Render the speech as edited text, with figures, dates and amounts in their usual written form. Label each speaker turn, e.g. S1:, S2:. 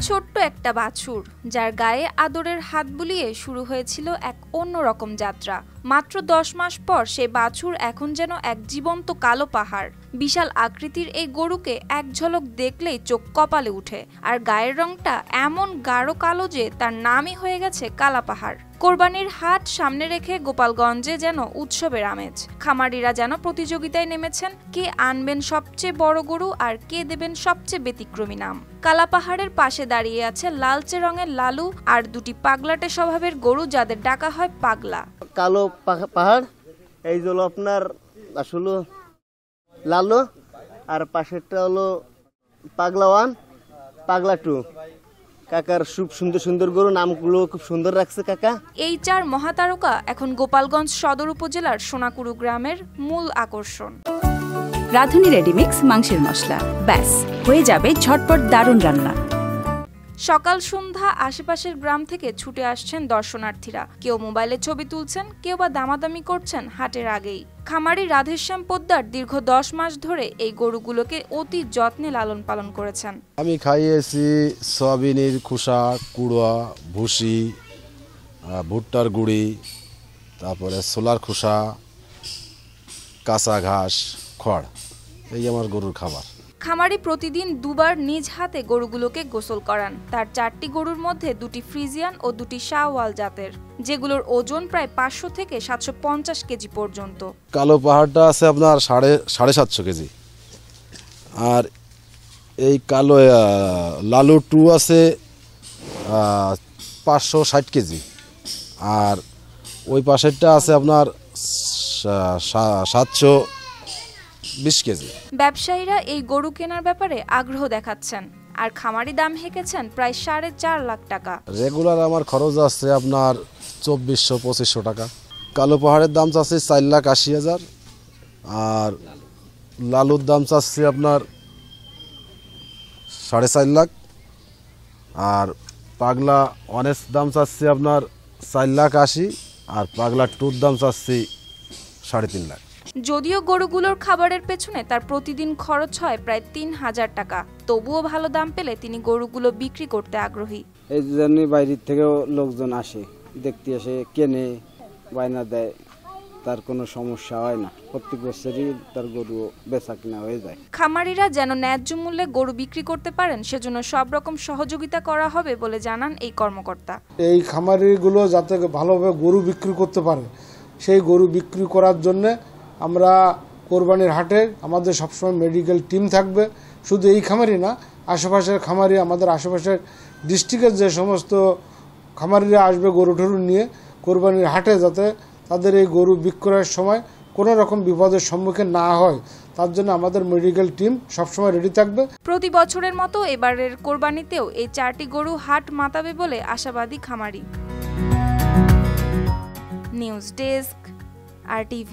S1: ছোট্ট একটা বাছুর যার গায়ে আদরের হাত বুলিয়ে শুরু হয়েছিল এক অন্যরকম যাত্রা। মাত্র 10 মাস পর সেই বাছুর এখন যেন এক জীবন্ত কালো পাহাড়। বিশাল আকৃতির এই গরুকে এক ঝলক দেখলেই চোখ কপালে উঠে, আর গায়ের রংটা এমন গাঢ় কালো যে তার নামই হয়ে গেছে কালা পাহাড়। কোরবানির হাট সামনে রেখে গোপালগঞ্জে যেন উৎসবের আমেজ। খামারিরা যেন প্রতিযোগিতায় নেমেছেন, কে আনবেন সবচেয়ে বড় গরু আর কে দেবেন সবচেয়ে ব্যতিক্রমী নাম। কালা পাহাড়ের পাশে দাঁড়িয়ে আছে লালচে রঙের লালু আর দুটি পাগলাটে স্বভাবের গরু, যাদের ডাকা হয় পাগলা।
S2: কালো পাহাড় এই হলো আপনার আসলে লালু, আর পাশেরটা হলো পাগলা 1 পাগলা 2। কাকার খুব সুন্দর সুন্দর গরু, নামগুলো খুব সুন্দর রাখছে কাকা।
S1: এই 4 মহাতারকা এখন গোপালগঞ্জ সদর উপজেলার সোনাকুরু গ্রামের মূল আকর্ষণ।
S3: রাঁধুনি রেডিমিক্স মাংসের মশলা, ব্যাস হয়ে যাবে ঝটপট দারুণ রান্না।
S1: সকাল সন্ধ্যা আশেপাশের গ্রাম থেকে ছুটে আসছেন দর্শনার্থীরা। কেউ মোবাইলে ছবি তুলছেন, কেউ বা দামাদামি করছেন হাটের আগেই। খামারি রাধেশ্যাম পোদ্দার দীর্ঘ 10 মাস ধরে এই গরুগুলোকে অতি যত্নে লালন পালন করেছেন।
S4: আমি খাইয়েছি সয়াবিনের খোসা, কুড়া, ভুসি, ভুট্টার গুঁড়ি, তারপরে ছোলার খোসা, কাঁচা ঘাস, খড়, এই আমার গরুর খাবার।
S1: খামারি প্রতিদিন দুবার নিজ হাতে গরুগুলোকে গোসল করান। তার 4টি গরুর মধ্যে 2টি ফ্রিজিয়ান ও 2টি শাহওয়াল জাতের, যেগুলোর ওজন প্রায় 500 থেকে 750 কেজি পর্যন্ত।
S4: কালো পাহাড়টা আছে আপনার 750 কেজি, আর এই কালো লালু 2 আছে 560 কেজি, আর ওই পাশেরটা আছে আপনার 720 কেজি।
S1: ব্যবসায়ীরা এই গরু কেনার ব্যাপারে আগ্রহ দেখাচ্ছেন, আর খামারি দাম হেঁকেছেন প্রায় 4.5 লাখ টাকা।
S4: রেগুলার আমার খরচ আছে আপনার 2400-2500 টাকা। কালো পাহাড়ের দাম চাচ্ছে 4,80,000, আর লালুর দাম চাচ্ছে আপনার 4.5 লাখ, আর পাগলা অনেস দাম চাচ্ছে আপনার 4,80,000, আর পাগলা 2-র দাম চাচ্ছি 3.5 লাখ।
S1: যদিও গরুগুলোর খাবারের পেছনে তার প্রতিদিন খরচ হয় প্রায় 3000 টাকা, তবুও ভালো দাম পেলে তিনি গরুগুলো বিক্রি করতে আগ্রহী।
S5: এই জন্য বাইরের থেকেও লোকজন আসে, দেখতে আসে, কেনে, বায়না দেয়, তার কোনো সমস্যা হয় না। প্রত্যেক বছরই তার গরু বেচা কিনা হয়ে যায়।
S1: খামারিরা যেন ন্যায্য মূল্যে গরু বিক্রি করতে পারেন, সেজন্য সব রকম সহযোগিতা করা হবে বলে জানান এই কর্মকর্তা।
S6: এই খামারিগুলো যাতে ভালোভাবে গরু বিক্রি করতে পারে, সেই গরু বিক্রি করার জন্য আমরা কোরবানির হাটে আমাদের সবসময় মেডিকেল টিম থাকবে। শুধু এই খামারি না, আশেপাশের খামারি, আমাদের আশেপাশের ডিস্ট্রিক্টের যে সমস্ত খামারিরা আসবে গরু টরু নিয়ে কোরবানির হাটে, যাতে তাদের এই গরু বিক্রয়ের সময় কোনো রকম বিপদের সম্মুখীন না হয়, তার জন্য আমাদের মেডিকেল টিম সবসময় রেডি থাকবে।
S1: প্রতি বছরের মতো এবারের কোরবানিতেও এই 4টি গরু হাট মাতাবে বলে আশাবাদী খামারি। News desk, RTV।